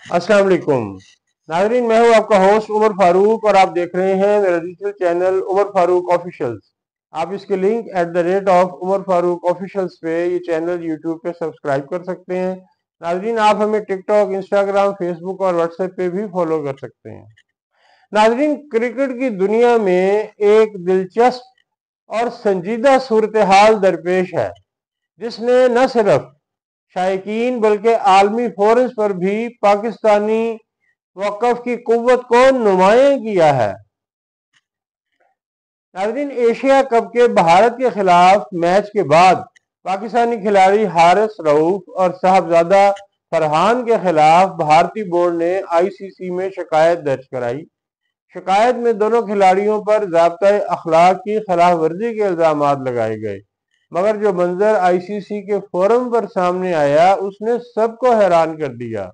अस्सलाम वालेकुम नाजरीन, मैं हूं आपका होस्ट उमर फारूक और आप देख रहे हैं मेरा digital channel Umar Farooq officials. आप इसके लिंक @ उमर फारूक ऑफिशियल्स पे ये चैनल यूट्यूब पे सब्सक्राइब कर सकते हैं। नाजरीन, आप हमें टिकटॉक, इंस्टाग्राम, फेसबुक और व्हाट्सएप पे भी फॉलो कर सकते हैं। नाजरीन, क्रिकेट की दुनिया में एक दिलचस्प और संजीदा सूरत हाल दरपेश है, जिसने न सिर्फ शायकीन बल्कि आलमी फोरम्स पर भी पाकिस्तानी वक़्फ़ की कुव्वत को नुमायां किया है। नाज़रीन, एशिया कप के भारत के खिलाफ मैच के बाद पाकिस्तानी खिलाड़ी हारिस रऊफ और साहबजादा फरहान के खिलाफ भारतीय बोर्ड ने आईसीसी में शिकायत दर्ज कराई। शिकायत में दोनों खिलाड़ियों पर ज़ाब्ता अखलाक की खिलाफ वर्जी के इल्ज़ाम लगाए गए, मगर जो मंजर आईसीसी के फोरम पर सामने आया उसने सबको हैरान कर दिया।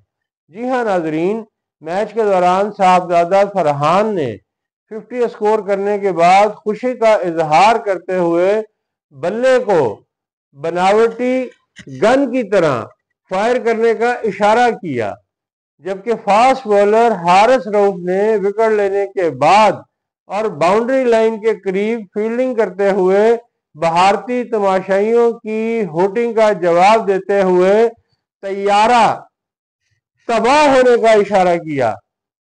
जी हाँ नाजरीन, मैच के दौरान साहबजादा फरहान ने 50 स्कोर करने के बाद खुशी का इजहार करते हुए बल्ले को बनावटी गन की तरह फायर करने का इशारा किया, जबकि फास्ट बॉलर हारिस रऊफ ने विकेट लेने के बाद और बाउंड्री लाइन के करीब फील्डिंग करते हुए भारतीय तमाशाइयों की होटिंग का जवाब देते हुए तैयारा तबाह होने का इशारा किया।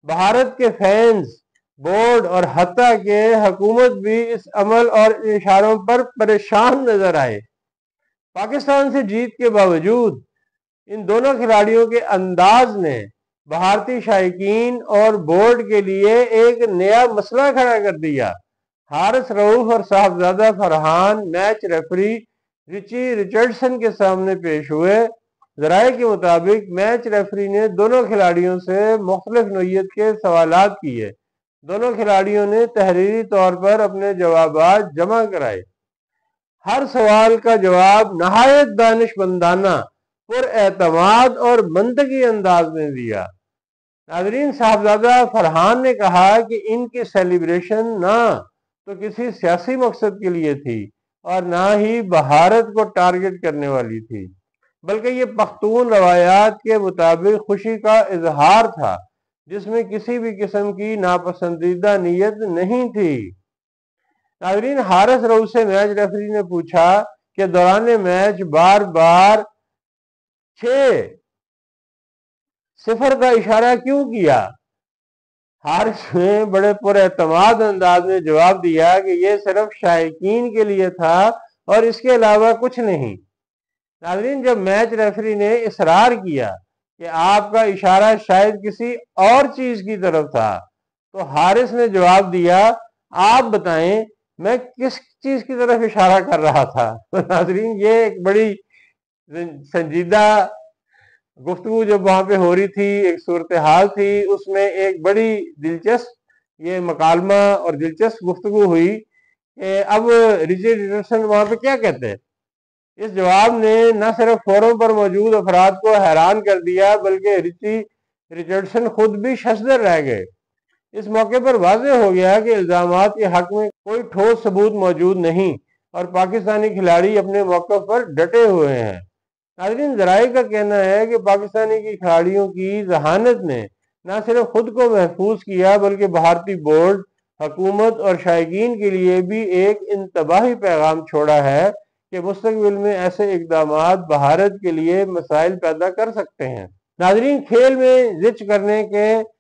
भारत के फैंस, बोर्ड और हत्ता के हुकूमत भी इस अमल और इशारों पर परेशान नजर आए। पाकिस्तान से जीत के बावजूद इन दोनों खिलाड़ियों के अंदाज ने भारतीय शायकीन और बोर्ड के लिए एक नया मसला खड़ा कर दिया। हारिस रऊफ और Sahibzada Farhan match referee Richie Richardson के सामने पेश हुए। ज़राए के मुताबिक मैच रेफरी ने दोनों खिलाड़ियों से मुख्तलिफ नोयत के सवालात किए। दोनों खिलाड़ियों ने तहरीरी तौर पर अपने जवाबात जमा कराए। हर सवाल का जवाब नहायत दानिशमंदाना, पुरएतमाद और मंतकी अंदाज में दिया। नाजरीन, साहबजादा फरहान ने कहा कि इनकी सेलिब्रेशन ना तो किसी सियासी मकसद के लिए थी और ना ही भारत को टारगेट करने वाली थी, बल्कि ये पख्तून रवायात के मुताबिक खुशी का इजहार था, जिसमें किसी भी किस्म की नापसंदीदा नीयत नहीं थी। नाजरीन, हारिस रऊफ से मैच रेफरी ने पूछा कि दौरान मैच बार बार 6-0 का इशारा क्यों किया। हारिस ने बड़े पुरएतमाद अंदाज में जवाब दिया कि यह सिर्फ शायकीन के लिए था और इसके अलावा कुछ नहीं। नाजरीन, जब मैच रेफरी ने इसरार किया कि आपका इशारा शायद किसी और चीज की तरफ था, तो हारिस ने जवाब दिया, आप बताएं मैं किस चीज की तरफ इशारा कर रहा था। तो नाजरीन, ये एक बड़ी संजीदा गुफ्तगू जब वहां पे हो रही थी, एक सूरत हाल थी, उसमें एक बड़ी दिलचस्प ये मकालमा और दिलचस्प गुफ्तगू हुई। अब रिचर्ड रिचर्डसन वहां पे क्या कहते हैं। इस जवाब ने न सिर्फ फोरम पर मौजूद अफराद को हैरान कर दिया, बल्कि रिची रिचर्डसन खुद भी शशदर रह गए। इस मौके पर वाज़ेह हो गया कि इल्जामात के हक में कोई ठोस सबूत मौजूद नहीं और पाकिस्तानी खिलाड़ी अपने मौक़िफ़ पर डटे हुए हैं। नाज़रीन, ज़राए का कहना है कि पाकिस्तानी की खिलाड़ियों की जहानत ने न सिर्फ खुद को महफूज किया, बल्कि भारतीय बोर्ड, हुकूमत और शायकीन के लिए भी एक इंतबाही पैगाम छोड़ा है कि मुस्तकबिल में ऐसे इकदाम भारत के लिए मसाइल पैदा कर सकते हैं। नाज़रीन, खेल में जिच करने के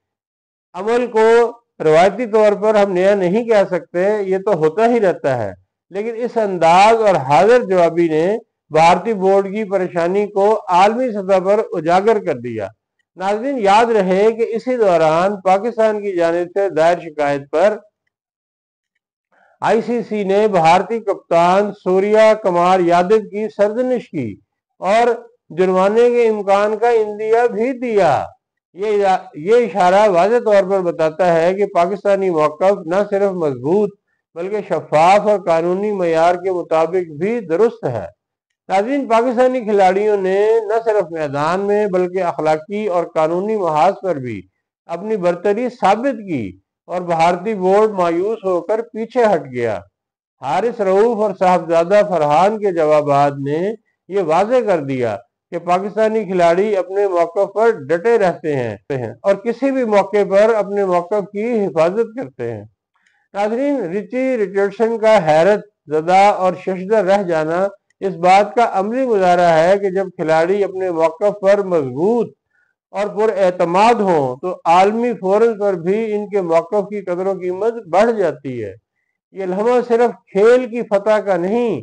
अमल को रवायती तौर पर हम नया नहीं कह सकते, ये तो होता ही रहता है, लेकिन इस अंदाज और हाजिर जवाबी ने भारतीय बोर्ड की परेशानी को आलमी सतह पर उजागर कर दिया। नाज़रीन, याद रहे कि इसी दौरान पाकिस्तान की जानिब से दायर शिकायत पर आईसीसी ने भारतीय कप्तान सूर्या कुमार यादव की सरजनिश की और जुर्माने के इम्कान का इंदिया भी दिया। ये इशारा वाज़ेह तौर पर बताता है कि पाकिस्तानी मौक़िफ़ न सिर्फ मजबूत बल्कि शफाफ और कानूनी मयार के मुताबिक भी दुरुस्त है। नाज़रीन, पाकिस्तानी खिलाड़ियों ने न सिर्फ मैदान में बल्कि अखलाकी और कानूनी महाज पर भी अपनी बरतरी साबित की और भारतीय बोर्ड मायूस होकर पीछे हट गया। हारिस रऊफ और साहबजादा फरहान के जवाबात ने यह वाज़ेह कर दिया کہ پاکستانی کھلاڑی اپنے موقف پر ڈٹے رہتے ہیں اور کسی بھی موقع پر اپنے موقف کی حفاظت کرتے ہیں۔ ناظرین، رچی رچرڈسن کا حیرت زدہ اور ششدر رہ جانا اس بات کا عملی مظاہرہ ہے کہ جب کھلاڑی اپنے موقف پر مضبوط اور پر اعتماد ہوں تو عالمی فورم پر بھی ان کے موقف کی قدر و قیمت بڑھ جاتی ہے۔ یہ لمحہ صرف کھیل کی فتح کا نہیں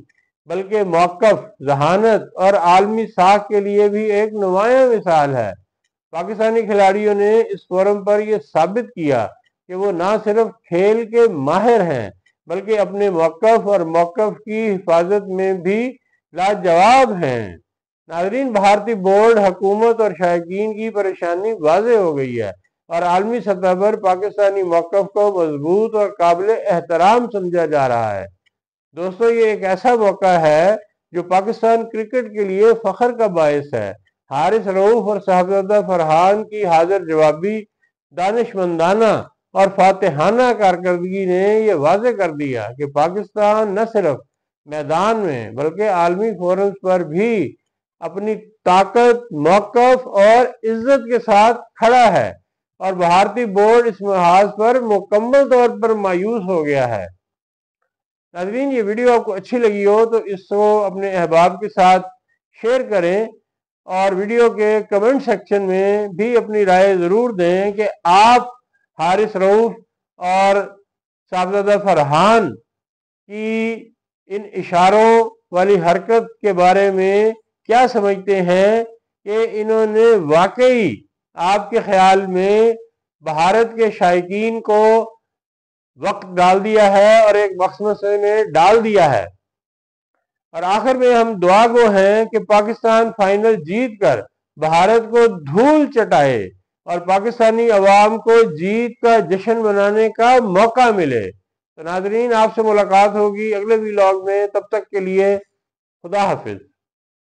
بلکہ موقف، ذہانت اور عالمی ساکھ کے لیے بھی ایک نمایاں مثال ہے۔ پاکستانی کھلاڑیوں نے اس فورم پر یہ ثابت کیا کہ وہ نہ صرف کھیل کے ماہر ہیں بلکہ اپنے موقف اور موقف کی حفاظت میں بھی لاجواب ہیں۔ ناظرین، بھارتی بورڈ، حکومت اور شائقین کی پریشانی واضح ہو گئی ہے اور عالمی سطح پر پاکستانی موقف کو مضبوط اور قابل احترام سمجھا جا رہا ہے۔ دوستو، یہ ایک ایسا موقع ہے جو پاکستان کرکٹ کے لیے فخر کا باعث ہے۔ حارث رؤف اور صاحبزادہ فرحان کی حاضر جوابی، دانشمندانہ اور فاتحانہ کارکردگی نے یہ واضح کر دیا کہ پاکستان نہ صرف میدان میں بلکہ عالمی فورمز پر بھی اپنی طاقت، موقف اور عزت کے ساتھ کھڑا ہے اور بھارتی بورڈ اس محاذ پر مکمل طور پر مایوس ہو گیا ہے۔ ناظرین، یہ ویڈیو آپ کو اچھی لگی ہو تو اس کو اپنے احباب کے ساتھ شیئر کریں اور ویڈیو کے کمنٹ سیکشن میں بھی اپنی رائے ضرور دیں کہ آپ حارث رؤف اور صاحبزادہ فرحان کی ان اشاروں والی حرکت کے بارے میں کیا سمجھتے ہیں کہ انہوں نے واقعی آپ کے خیال میں بھارت کے شائقین کو وقت ڈال دیا ہے اور ایک مخمصے میں ڈال دیا ہے۔ اور آخر میں ہم دعا گو ہیں کہ پاکستان فائنل جیت کر بھارت کو دھول چٹائے اور پاکستانی عوام کو جیت کا جشن منانے کا موقع ملے۔ تو ناظرین، آپ سے ملاقات ہوگی اگلے ویلاگ میں، تب تک کے لیے خدا حافظ۔